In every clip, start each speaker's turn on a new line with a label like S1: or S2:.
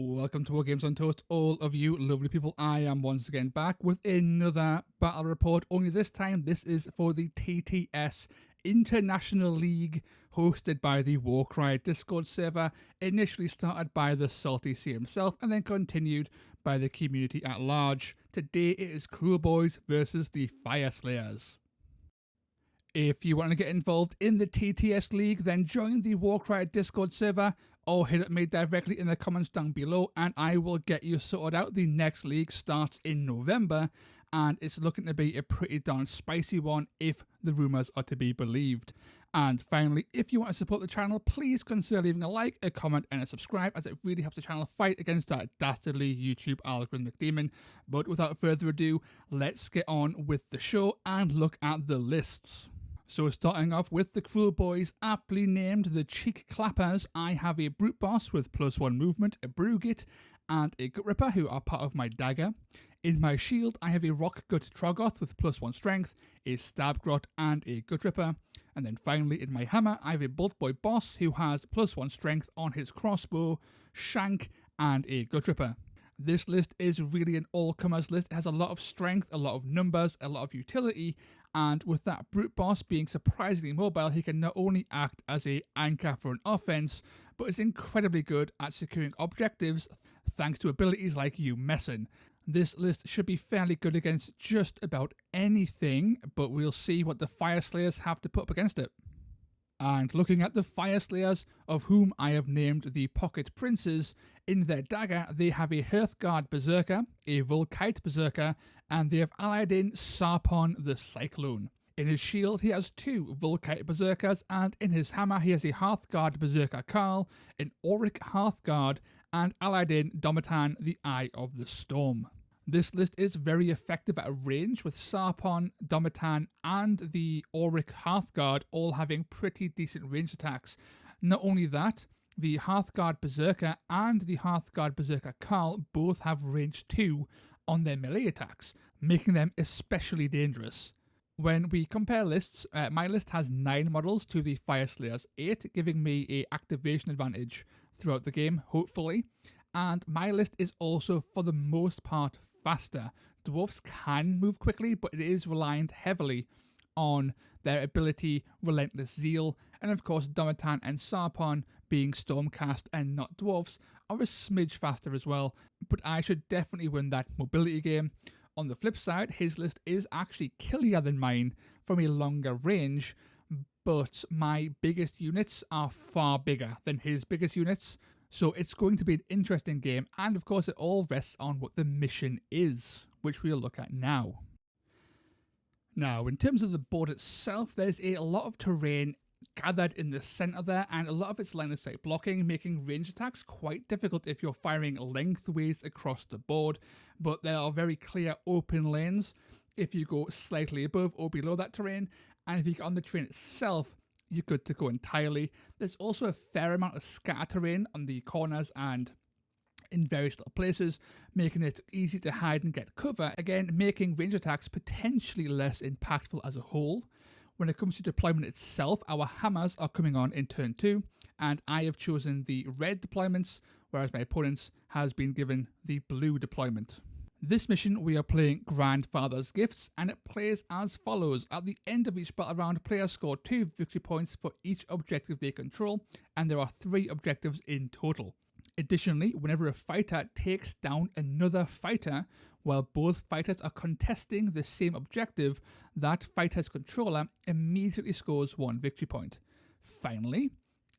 S1: Welcome to War Games on Toast, all of you lovely people. I am once again back with another battle report, only this time this is for the TTS International League, hosted by the Warcry Discord server, initially started by the Salty C himself and then continued by the community at large. Today it is Kruleboyz versus the Fyreslayers. If you want to get involved in the TTS League, then join the Warcry Discord server or hit up me directly in the comments down below and I will get you sorted out. The next league starts in November and it's looking to be a pretty darn spicy one if the rumours are to be believed. And finally, if you want to support the channel, please consider leaving a like, a comment and a subscribe, as it really helps the channel fight against that dastardly YouTube algorithmic demon. But without further ado, let's get on with the show and look at the lists. So starting off with the Kruleboyz, aptly named the Cheek Clappers, I have a Brute Boss with +1 movement, a Brugit, and a Gut Ripper who are part of my dagger. In my shield, I have a Rock Gut Troggoth with +1 strength, a Stab Grot, and a Gut Ripper. And then finally, in my hammer, I have a Bolt Boy Boss who has +1 strength on his crossbow, shank, and a Gut Ripper. This list is really an all-comers list. It has a lot of strength, a lot of numbers, a lot of utility, and with that Brute Boss being surprisingly mobile, he can not only act as an anchor for an offense, but is incredibly good at securing objectives thanks to abilities like You Messin. This list should be fairly good against just about anything, but we'll see what the Fyreslayers have to put up against it. And looking at the Fyreslayers, of whom I have named the Pocket Princes, in their dagger they have a Hearthguard Berserker, a Volkite Berserker, and they have allied in Sarpon the Cyclone. In his shield he has 2 Volkite Berserkers, and in his hammer he has a Hearthguard Berserker Karl, an Auric Hearthguard, and allied in Domitan the Eye of the Storm. This list is very effective at a range, with Sarpon, Domitan, and the Auric Hearthguard all having pretty decent range attacks. Not only that, the Hearthguard Berserker and the Hearthguard Berserker Karl both have range 2 on their melee attacks, making them especially dangerous. When we compare lists, my list has 9 models to the Fyreslayers 8, giving me an activation advantage throughout the game, hopefully. And my list is also, for the most part, faster. Dwarves can move quickly, but it is reliant heavily on their ability, Relentless Zeal, and of course Domitan and Sarpon, being Stormcast and not dwarves, are a smidge faster as well, but I should definitely win that mobility game. On the flip side, his list is actually killier than mine from a longer range, but my biggest units are far bigger than his biggest units. So it's going to be an interesting game, and of course it all rests on what the mission is, which we'll look at now. Now, in terms of the board itself, there's a lot of terrain gathered in the centre there, and a lot of it's line of sight blocking, making range attacks quite difficult if you're firing lengthways across the board, but there are very clear open lanes if you go slightly above or below that terrain, and if you get on the terrain itself, you're good to go entirely. There's also a fair amount of scatter terrain on the corners and in various little places, making it easy to hide and get cover, again making range attacks potentially less impactful as a whole. When it comes to deployment itself, our hammers are coming on in turn 2, and I have chosen the red deployments, whereas my opponent has been given the blue deployment. This mission we are playing Grandfather's Gifts, and it plays as follows. At the end of each battle round, players score 2 victory points for each objective they control, and there are 3 objectives in total. Additionally, whenever a fighter takes down another fighter, while both fighters are contesting the same objective, that fighter's controller immediately scores 1 victory point. Finally,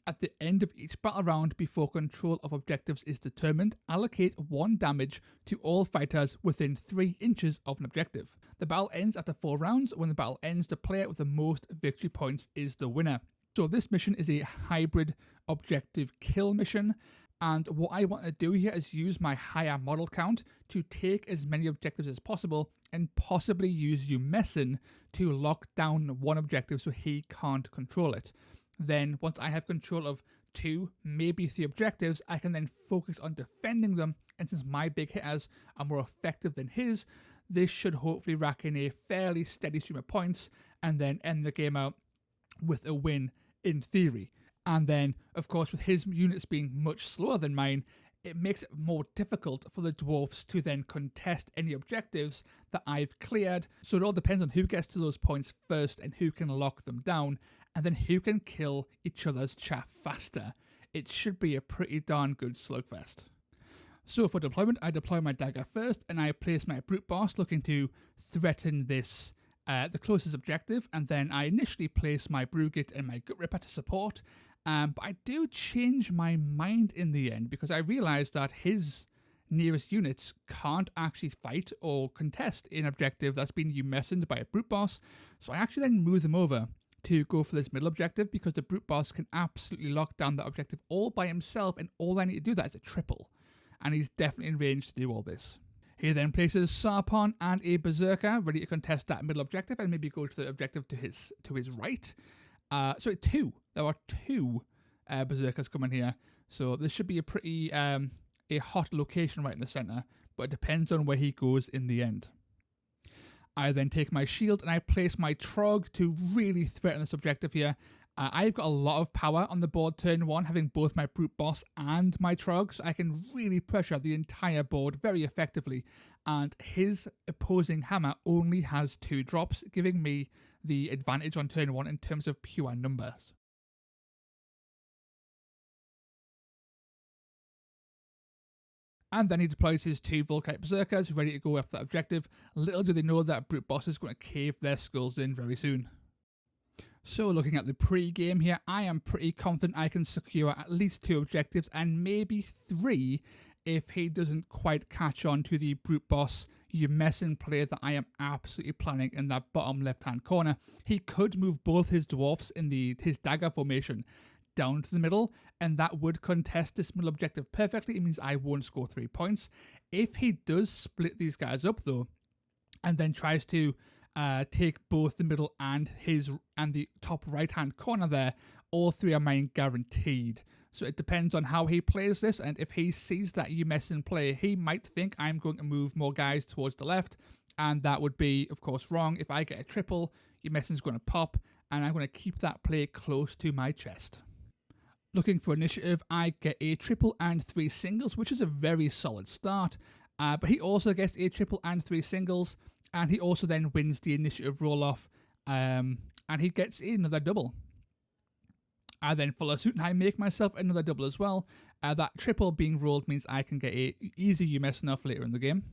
S1: at the end of each battle round, before control of objectives is determined, allocate 1 damage to all fighters within 3 inches of an objective. The battle ends after 4 rounds. When the battle ends, the player with the most victory points is the winner. So this mission is a hybrid objective kill mission, and what I want to do here is use my higher model count to take as many objectives as possible and possibly use You Messin to lock down 1 objective so he can't control it. Then once I have control of 2, maybe 3 objectives, I can then focus on defending them, and since my big hitters are more effective than his, this should hopefully rack in a fairly steady stream of points and then end the game out with a win in theory. And then, of course, with his units being much slower than mine, it makes it more difficult for the dwarfs to then contest any objectives that I've cleared. So it all depends on who gets to those points first and who can lock them down, and then who can kill each other's chaff faster. It should be a pretty darn good slugfest. So for deployment, I deploy my dagger first, and I place my brute boss looking to threaten this the closest objective, and then I initially place my Brugit and my Gut Ripper to support. But I do change my mind in the end because I realise that his nearest units can't actually fight or contest an objective that's been umessened by a brute boss. So I actually then move them over to go for this middle objective because the brute boss can absolutely lock down that objective all by himself, and all I need to do that is a triple. And he's definitely in range to do all this. He then places Sarpon and a Berserker ready to contest that middle objective and maybe go to the objective to his right. Sorry, two. There are two Berserkers coming here. So this should be a pretty a hot location right in the centre, but it depends on where he goes in the end. I then take my shield and I place my Trog to really threaten this objective here. I've got a lot of power on the board turn 1, having both my Brute Boss and my Trog, so I can really pressure the entire board very effectively. And his opposing hammer only has 2 drops, giving me the advantage on turn 1 in terms of pure numbers. And then he deploys his 2 Volkite Berserkers ready to go after that objective. Little do they know that Brute Boss is going to cave their skulls in very soon. So looking at the pre-game here, I am pretty confident I can secure at least 2 objectives and maybe 3 if he doesn't quite catch on to the Brute Boss Umessin play that I am absolutely planning in that bottom left-hand corner. He could move both his dwarfs in his dagger formation down to the middle, and that would contest this middle objective perfectly. It means I won't score 3 points. If he does split these guys up though, and then tries to take both the middle and the top right hand corner there, all 3 are mine guaranteed. So it depends on how he plays this, and if he sees that Umessin play, he might think I'm going to move more guys towards the left, and that would be of course wrong. If I get a triple, Umessin's going to pop, and I'm going to keep that play close to my chest. Looking for initiative, I get a triple and 3 singles, which is a very solid start. But he also gets a triple and 3 singles, and he also then wins the initiative roll-off, and he gets another double. I then follow suit and I make myself another double as well. That triple being rolled means I can get a easy UMS enough later in the game.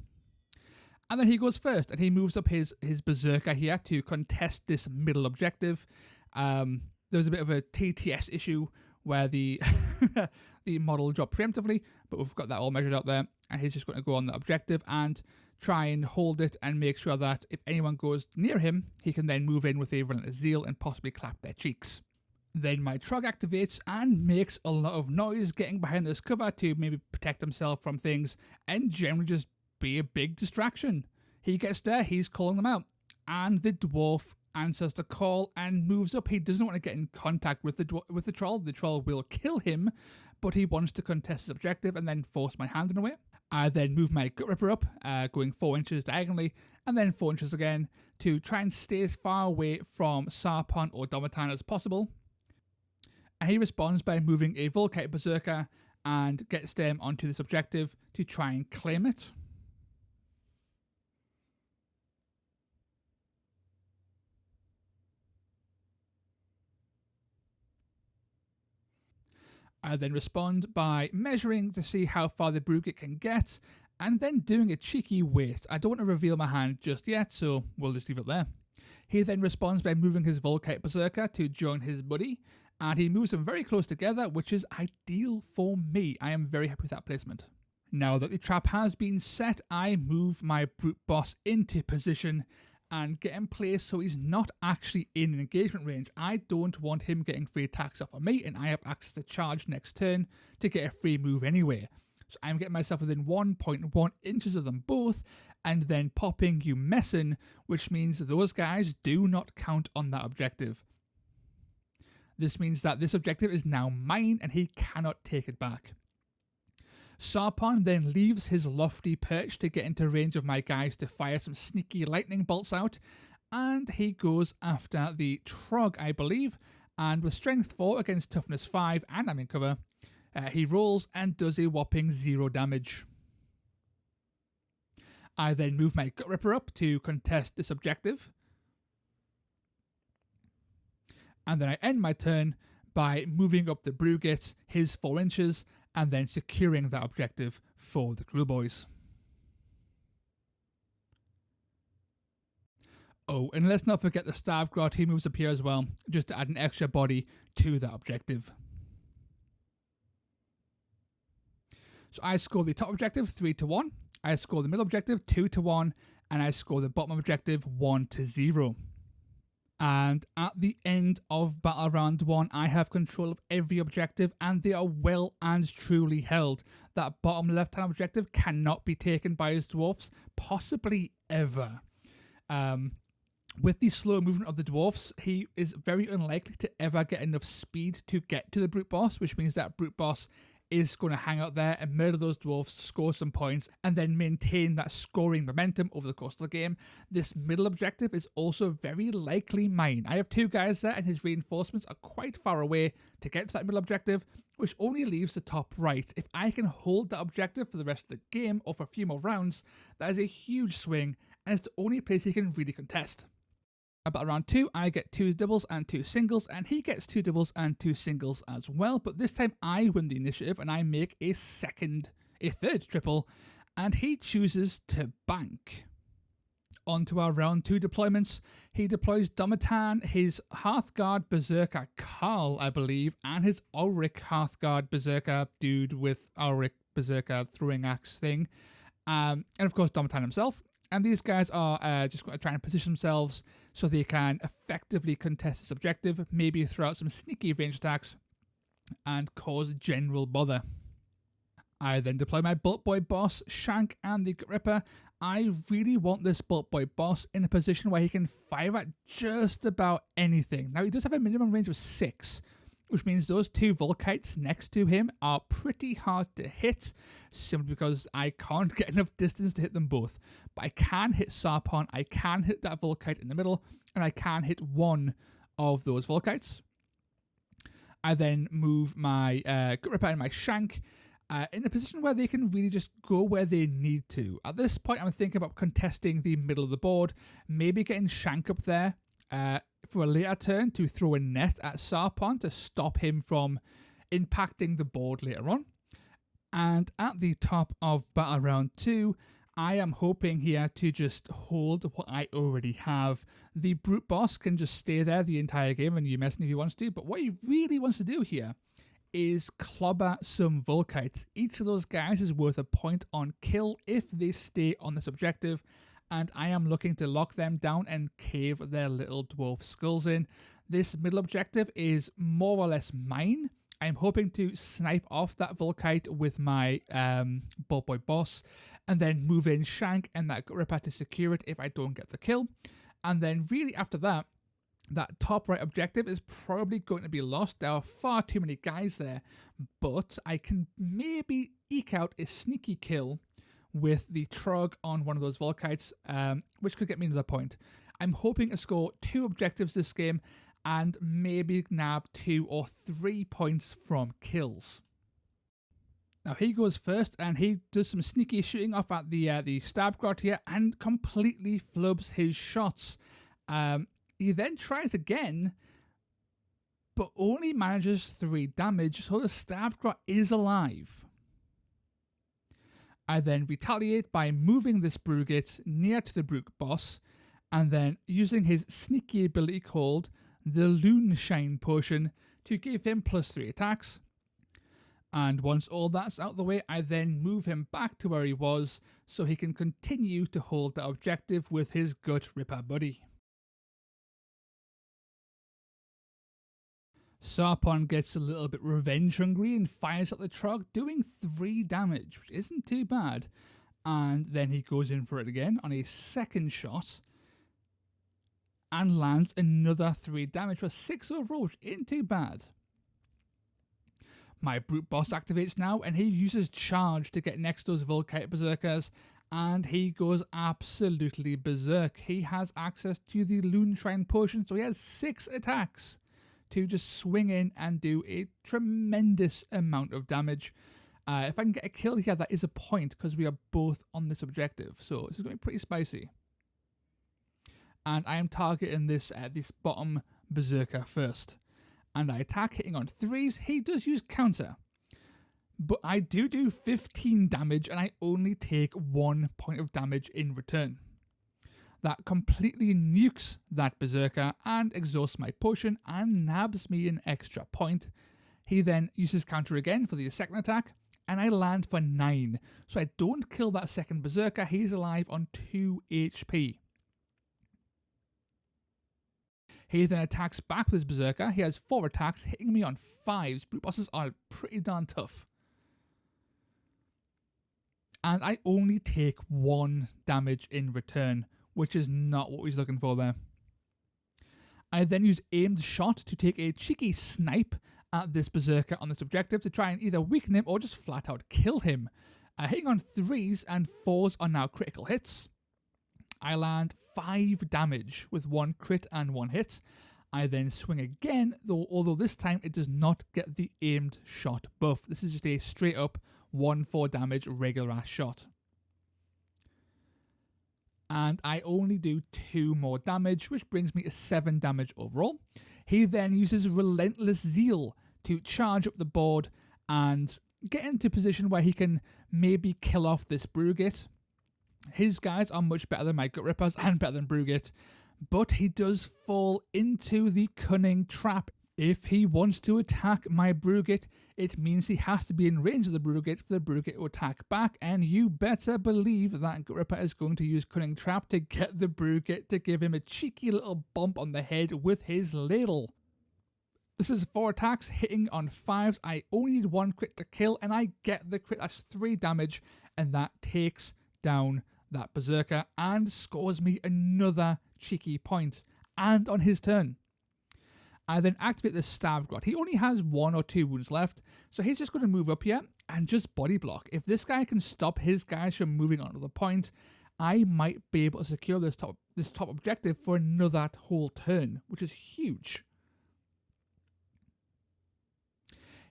S1: And then he goes first, and he moves up his Berserker here to contest this middle objective. There was a bit of a TTS issue where the the model dropped preemptively, but we've got that all measured out there, and he's just going to go on the objective and try and hold it and make sure that if anyone goes near him, he can then move in with a relentless zeal and possibly clap their cheeks. Then my Trog activates and makes a lot of noise, getting behind this cover to maybe protect himself from things and generally just be a big distraction. He gets there, he's calling them out, and the dwarf answers the call and moves up. He doesn't want to get in contact with the troll. The troll will kill him, but he wants to contest his objective and then force my hand in a way. I then move my Gut Ripper up, going 4 inches diagonally, and then 4 inches again to try and stay as far away from Sarpon or Domitan as possible. And he responds by moving a Volkite Berserker and gets them onto this objective to try and claim it. I then respond by measuring to see how far the Brugit can get, and then doing a cheeky wait. I don't want to reveal my hand just yet, so we'll just leave it there. He then responds by moving his Volkite Berserker to join his buddy, and he moves them very close together, which is ideal for me. I am very happy with that placement. Now that the trap has been set, I move my Brute Boss into position and get in place so he's not actually in an engagement range. I don't want him getting free attacks off of me, and I have access to charge next turn to get a free move anyway. So I'm getting myself within 1.1 inches of them both, and then popping Umessin, which means those guys do not count on that objective. This means that this objective is now mine, and he cannot take it back. Sarpon then leaves his lofty perch to get into range of my guys to fire some sneaky lightning bolts out, and he goes after the Trog, I believe, and with strength 4 against toughness 5, and I'm in cover, He rolls and does a whopping 0 damage. I then move my Gut Ripper up to contest this objective. And then I end my turn by moving up the Brugit his 4 inches and then securing that objective for the Kruleboyz. Oh, and let's not forget the Stavgrot, he moves up here as well, just to add an extra body to that objective. So I score the top objective 3-1, I score the middle objective 2-1, and I score the bottom objective 1-0. And at the end of Battle Round 1, I have control of every objective, and they are well and truly held. That bottom left-hand objective cannot be taken by his dwarfs, possibly ever. With the slow movement of the dwarfs, he is very unlikely to ever get enough speed to get to the brute boss, which means that brute boss is going to hang out there and murder those dwarfs, score some points, and then maintain that scoring momentum over the course of the game. This middle objective is also very likely mine. I have 2 guys there, and his reinforcements are quite far away to get to that middle objective, which only leaves the top right. If I can hold that objective for the rest of the game, or for a few more rounds, that is a huge swing, and it's the only place he can really contest. About round 2, I get 2 doubles and 2 singles, and he gets 2 doubles and 2 singles as well, but this time I win the initiative and I make a third triple, and he chooses to bank. On to our round 2 deployments. He deploys Domatan, his Hearthguard Berserker Carl, I believe, and his Ulrich Hearthguard Berserker dude with Ulrich Berserker throwing axe thing, and of course Domatan himself. And these guys are just going to try and position themselves so they can effectively contest this objective, maybe throw out some sneaky range attacks, and cause general bother. I then deploy my Bolt Boy boss, Shank, and the Gut Ripper. I really want this Bolt Boy boss in a position where he can fire at just about anything. Now, he does have a minimum range of 6, which means those 2 Volkites next to him are pretty hard to hit, simply because I can't get enough distance to hit them both. But I can hit Sarpon, I can hit that Volkite in the middle, and I can hit one of those Volkites. I then move my Gut Ripper and my Shank in a position where they can really just go where they need to. At this point, I'm thinking about contesting the middle of the board, maybe getting Shank up there for a later turn to throw a net at Sarpon to stop him from impacting the board later on. And at the top of Battle Round 2, I am hoping here to just hold what I already have. The brute boss can just stay there the entire game and you messing if he wants to, but what he really wants to do here is clobber some Volkites. Each of those guys is worth a point on kill if they stay on this objective, and I am looking to lock them down and cave their little dwarf skulls in. This middle objective is more or less mine. I'm hoping to snipe off that Volkite with my Bolt Boy boss, and then move in Shank and that Gut Ripper to secure it if I don't get the kill. And then really after that, that top right objective is probably going to be lost. There are far too many guys there, but I can maybe eke out a sneaky kill with the Trog on one of those Volkites, which could get me another point. I'm hoping to score 2 objectives this game and maybe nab 2 or 3 points from kills. Now he goes first and he does some sneaky shooting off at the Stabgrot here and completely flubs his shots. He then tries again, but only manages 3 damage, so the Stabgrot is alive. I then retaliate by moving this Brugit near to the brute boss, and then using his sneaky ability called the Loonshine Potion to give him +3 attacks. And once all that's out of the way, I then move him back to where he was so he can continue to hold the objective with his Gut Ripper buddy. Sarpon gets a little bit revenge hungry and fires at the Trog, doing 3 damage, which isn't too bad. And then he goes in for it again on a second shot and lands another 3 damage for 6 overall, which isn't too bad. My brute boss activates now and he uses charge to get next to those Volkite Berserkers, and he goes absolutely berserk. He has access to the Loonshine Potion, so he has 6 attacks to just swing in and do a tremendous amount of damage. If I can get a kill here, that is a point because we are both on this objective. So this is going to be pretty spicy. And I am targeting this bottom berserker first. And I attack, hitting on 3s. He does use counter. But I do 15 damage and I only take 1 point of damage in return. That completely nukes that berserker and exhausts my potion and nabs me an extra point. He then uses counter again for the second attack, and I land for 9. So I don't kill that second berserker, he's alive on 2 HP. He then attacks back with his berserker. He has 4 attacks, hitting me on 5s. Brute bosses are pretty darn tough. And I only take 1 damage in return, which is not what he's looking for there. I then use aimed shot to take a cheeky snipe at this berserker on this objective to try and either weaken him or just flat out kill him. Hitting on 3s and 4s are now critical hits. I land 5 damage with 1 crit and 1 hit. I then swing again, although this time it does not get the aimed shot buff. This is just a straight up 1-4 damage regular ass shot. And I only do 2 more damage, which brings me to 7 damage overall. He then uses Relentless Zeal to charge up the board and get into a position where he can maybe kill off this Brugit. His guys are much better than my Gut Rippers and better than Brugit, but he does fall into the cunning trap. If he wants to attack my Brugit, it means he has to be in range of the Brugit for the Brugit to attack back, and you better believe that Gut Ripper is going to use Cunning Trap to get the Brugit to give him a cheeky little bump on the head with his ladle. This is 4 attacks, hitting on 5s. I only need 1 crit to kill, and I get the crit. That's 3 damage, and that takes down that Berserker and scores me another cheeky point. And on his turn, I then activate the Stab Grot. He only has 1 or 2 wounds left, so he's just going to move up here and just body block. If this guy can stop his guys from moving on to the point, I might be able to secure this top objective for another whole turn, which is huge.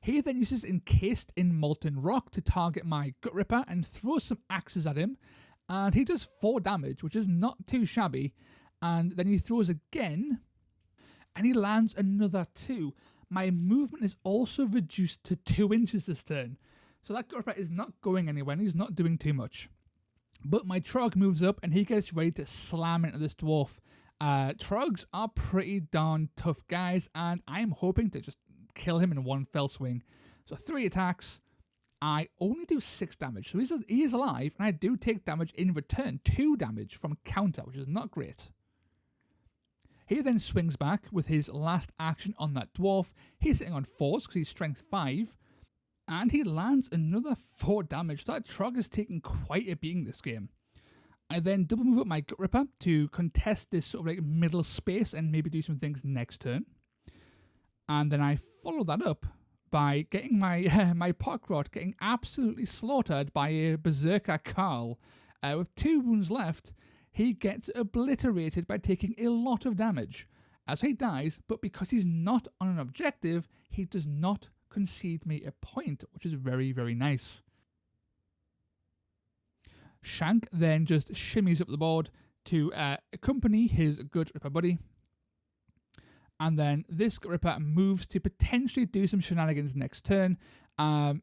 S1: He then uses Encased in Molten Rock to target my Gut Ripper and throws some axes at him, and he does 4 damage, which is not too shabby, and then he throws again, and he lands another 2. My movement is also reduced to 2 inches this turn, so that Gut Ripper is not going anywhere, and he's not doing too much. But my Trog moves up, and he gets ready to slam into this dwarf. Trogs are pretty darn tough guys, and I'm hoping to just kill him in one fell swing. So 3 attacks, I only do 6 damage. So he is alive, and I do take damage in return. 2 damage from counter, which is not great. He then swings back with his last action on that dwarf. He's sitting on 4s because he's strength 5. And he lands another 4 damage. So that Trog is taking quite a beating this game. I then double move up my Gut Ripper to contest this sort of like middle space and maybe do some things next turn. And then I follow that up by getting my my Potrot getting absolutely slaughtered by a Berserker Carl. With 2 wounds left, he gets obliterated by taking a lot of damage as he dies, but because he's not on an objective, he does not concede me a point, which is very, very nice. Shank then just shimmies up the board to accompany his Gut Ripper buddy. And then this Gut Ripper moves to potentially do some shenanigans next turn.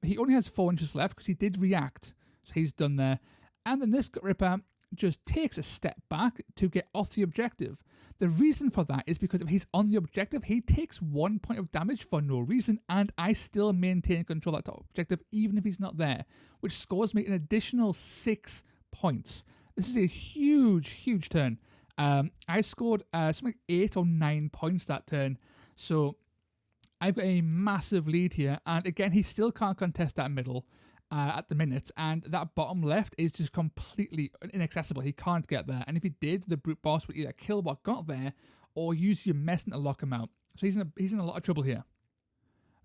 S1: He only has 4 inches left because he did react, so he's done there. And then this Gut Ripper just takes a step back to get off the objective. The reason for that is because if he's on the objective, he takes 1 point of damage for no reason, and I still maintain control of that top objective even if he's not there, which scores me an additional 6 points. This is a huge, huge turn. I scored something like 8 or 9 points that turn, so I've got a massive lead here, and again, he still can't contest that middle at the minute, and that bottom left is just completely inaccessible. He can't get there, and if he did, the brute boss would either kill what got there or use your messing to lock him out. So he's in a lot of trouble here.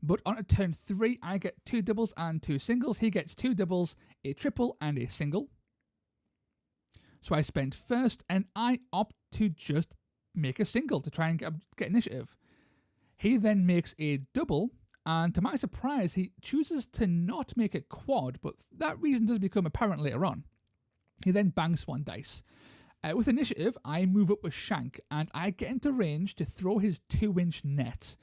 S1: But on a turn 3, I get 2 doubles and 2 singles. He gets 2 doubles, a triple, and a single. So I spend first, and I opt to just make a single to try and get initiative. He then makes a double, and to my surprise, he chooses to not make it quad, but that reason does become apparent later on. He then bangs 1 dice. With initiative, I move up with Shank, and I get into range to throw his 2-inch net.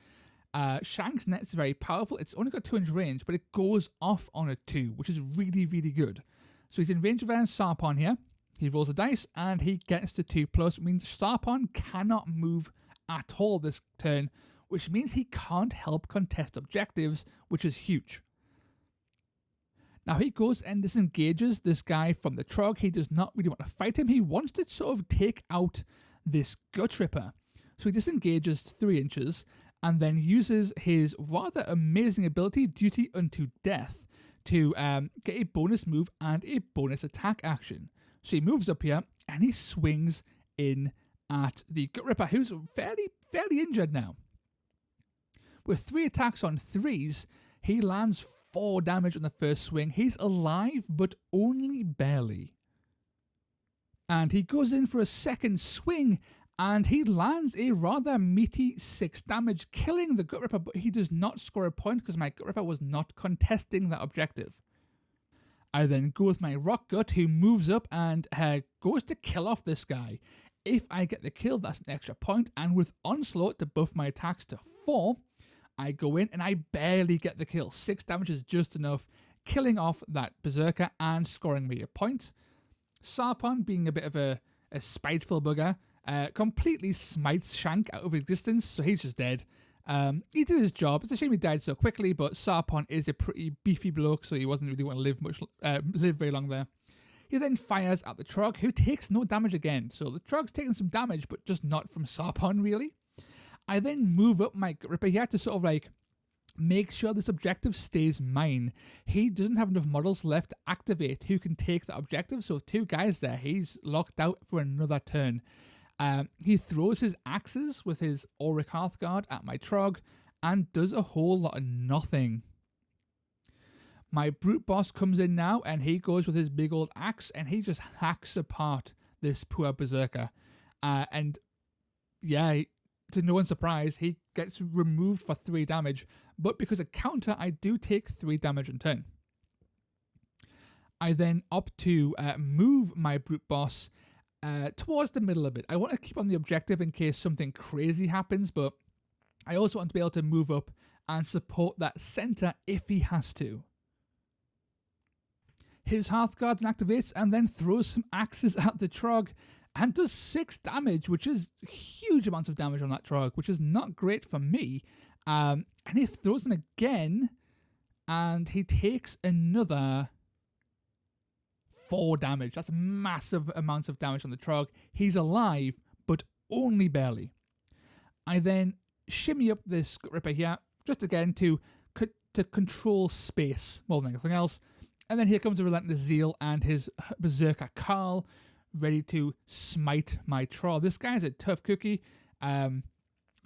S1: Shank's net is very powerful. It's only got 2-inch range, but it goes off on a 2, which is really, really good. So he's in range of Sarpon here. He rolls a dice, and he gets to 2+, which means Sarpon cannot move at all this turn, which means he can't help contest objectives, which is huge. Now he goes and disengages this guy from the Trog. He does not really want to fight him. He wants to sort of take out this Gut Ripper. So he disengages 3 inches and then uses his rather amazing ability, Duty Unto Death, to get a bonus move and a bonus attack action. So he moves up here and he swings in at the Gut Ripper, who's fairly injured now. With 3 attacks on 3s, he lands 4 damage on the first swing. He's alive, but only barely. And he goes in for a second swing, and he lands a rather meaty 6 damage, killing the Gut Ripper, but he does not score a point because my Gut Ripper was not contesting that objective. I then go with my Rock Gut, who moves up and goes to kill off this guy. If I get the kill, that's an extra point, and with Onslaught to buff my attacks to 4, I go in and I barely get the kill. 6 damage is just enough, killing off that Berserker and scoring me a point. Sarpon, being a bit of a spiteful bugger, completely smites Shank out of existence, so he's just dead. He did his job. It's a shame he died so quickly, but Sarpon is a pretty beefy bloke, so he wasn't really going to live very long there. He then fires at the Trog, who takes no damage again. So the Trog's taking some damage, but just not from Sarpon, really. I then move up my Gut Ripper here to sort of like make sure this objective stays mine. He doesn't have enough models left to activate who can take the objective, so with 2 guys there, he's locked out for another turn. He throws his axes with his Auric Hearthguard at my Trog and does a whole lot of nothing. My Brute Boss comes in now and he goes with his big old axe and he just hacks apart this poor Berserker. And yeah, to no one's surprise, he gets removed for 3 damage, but because of counter, I do take 3 damage in turn. I then opt to move my Brute Boss towards the middle a bit. I want to keep on the objective in case something crazy happens, but I also want to be able to move up and support that center if he has to. His Hearthguard activates and then throws some axes at the Trog and does 6 damage, which is huge amounts of damage on that Trog, which is not great for me. And he throws them again, and he takes another 4 damage. That's massive amounts of damage on the Trog. He's alive, but only barely. I then shimmy up this Gut Ripper here, just again to control space more than anything else. And then here comes the Relentless Zeal and his Berserker Carl, ready to smite my Troll. This guy's a tough cookie. A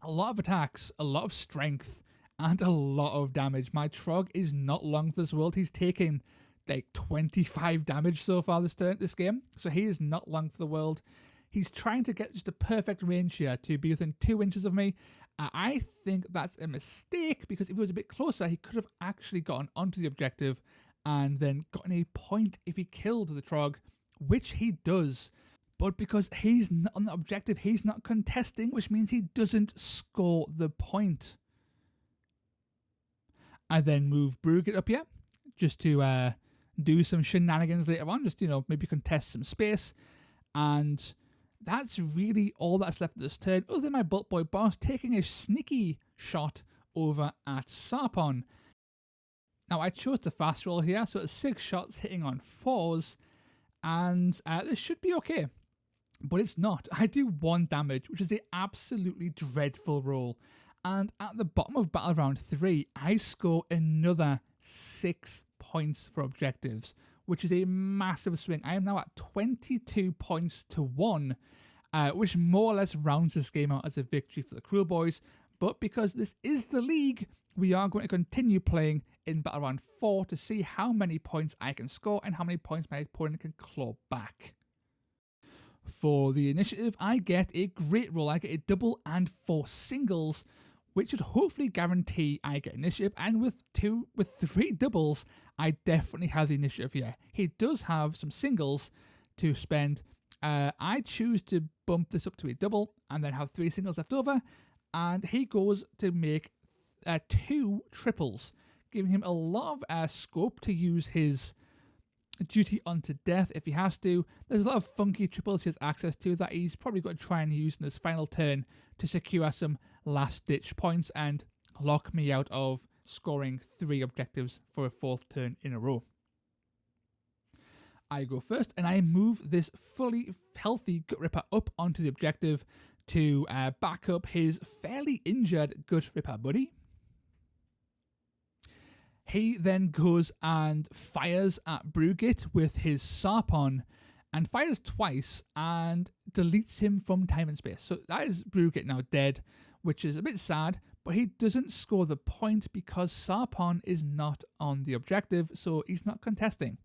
S1: lot of attacks, a lot of strength, and a lot of damage. My Trog is not long for this world. He's taken like 25 damage so far this game. So he is not long for the world. He's trying to get just a perfect range here to be within 2 inches of me. I think that's a mistake because if he was a bit closer, he could have actually gotten onto the objective and then gotten a point if he killed the Trog, which he does. But because he's not on the objective, he's not contesting, which means he doesn't score the point. I then move Brugit up here, just to do some shenanigans later on, just, maybe contest some space. And that's really all that's left of this turn, other than my Bolt Boy boss taking a sneaky shot over at Sarpon. Now, I chose to fast roll here, so it's 6 shots hitting on 4s, and this should be okay. But it's not. I do 1 damage, which is an absolutely dreadful roll. And at the bottom of Battle Round 3, I score another 6 points for objectives, which is a massive swing. I am now at 22 points to 1, which more or less rounds this game out as a victory for the Kruleboyz. But because this is the league, we are going to continue playing in Battle Round 4 to see how many points I can score and how many points my opponent can claw back. For the initiative, I get a great roll. I get a double and 4 singles, which should hopefully guarantee I get initiative. And with 3 doubles, I definitely have the initiative here. He does have some singles to spend. I choose to bump this up to a double and then have 3 singles left over, and he goes to make 2 triples, giving him a lot of scope to use his duty unto death if he has to. There's a lot of funky triples he has access to that he's probably going to try and use in his final turn to secure some last ditch points and lock me out of scoring 3 objectives for a 4th turn in a row. I go first and I move this fully healthy Gut Ripper up onto the objective to back up his fairly injured Gut Ripper buddy. He then goes and fires at Brugit with his Sarpon and fires twice and deletes him from time and space. So that is Brugit now dead, which is a bit sad, but he doesn't score the point because Sarpon is not on the objective, so he's not contesting.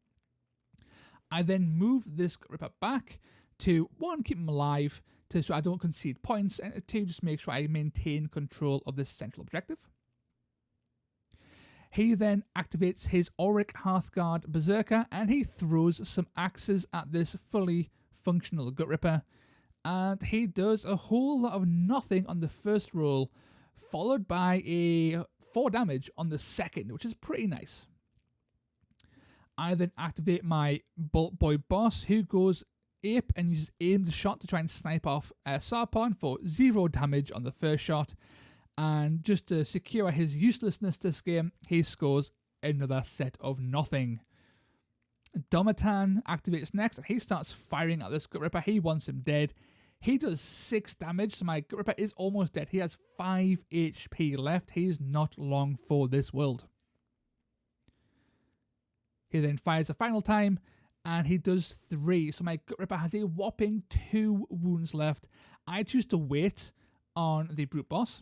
S1: I then move this Ripper back to 1, keep him alive, so I don't concede points, and 2, just make sure I maintain control of this central objective. He then activates his Auric Hearthguard Berserker and he throws some axes at this fully functional Gut Ripper. And he does a whole lot of nothing on the first roll, followed by a 4 damage on the second, which is pretty nice. I then activate my Bolt Boy boss, who goes ape and uses aimed shot to try and snipe off Sarpon for 0 damage on the first shot. And just to secure his uselessness this game, he scores another set of nothing. Domatan activates next and he starts firing at this Gut Ripper. He wants him dead. He does 6 damage, so my Gut Ripper is almost dead. He has 5 HP left. He is not long for this world. He then fires a final time and he does 3. So my Gut Ripper has a whopping 2 wounds left. I choose to wait on the Brute Boss.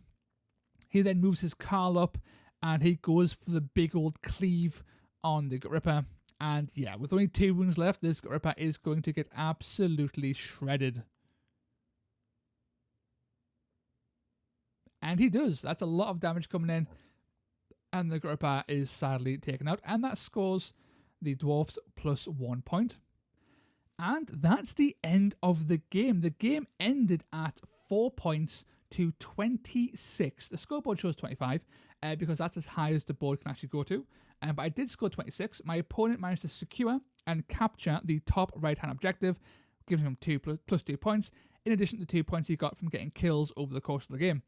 S1: He then moves his Carl up and he goes for the big old cleave on the Gut Ripper. And yeah, with only 2 wounds left, this Gut Ripper is going to get absolutely shredded. And he does. That's a lot of damage coming in. And the Gut Ripper is sadly taken out. And that scores the dwarfs +1 point. And that's the end of the game. The game ended at 4 points to 26. The scoreboard shows 25 because that's as high as the board can actually go to. But I did score 26. My opponent managed to secure and capture the top right-hand objective, giving him plus 2 points, in addition to 2 points he got from getting kills over the course of the game.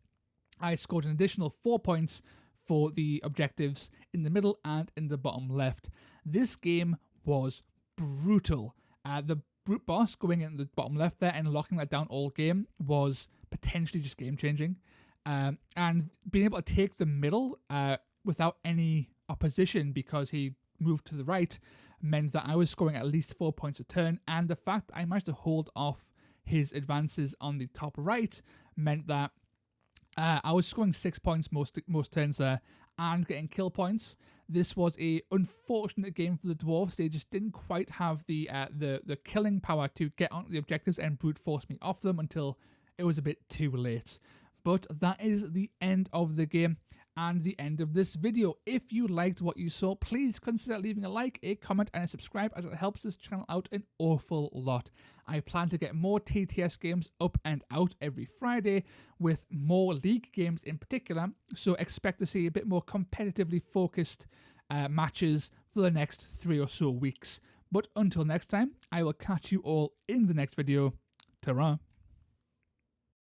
S1: I scored an additional 4 points for the objectives in the middle and in the bottom left. This game was brutal. The Brute Boss going in the bottom left there and locking that down all game was potentially just game-changing. And being able to take the middle without any opposition because he moved to the right meant that I was scoring at least 4 points a turn, and the fact that I managed to hold off his advances on the top right meant that I was scoring 6 points most turns there and getting kill points. This was a unfortunate game for the dwarves. They just didn't quite have the killing power to get onto the objectives and brute force me off them until it was a bit too late. But that is the end of the game and the end of this video. If you liked what you saw, please consider leaving a like, a comment and a subscribe, as it helps this channel out an awful lot. I plan to get more TTS games up and out every Friday, with more League games in particular, so expect to see a bit more competitively focused matches for the next 3 or so weeks. But until next time, I will catch you all in the next video. Ta-ra!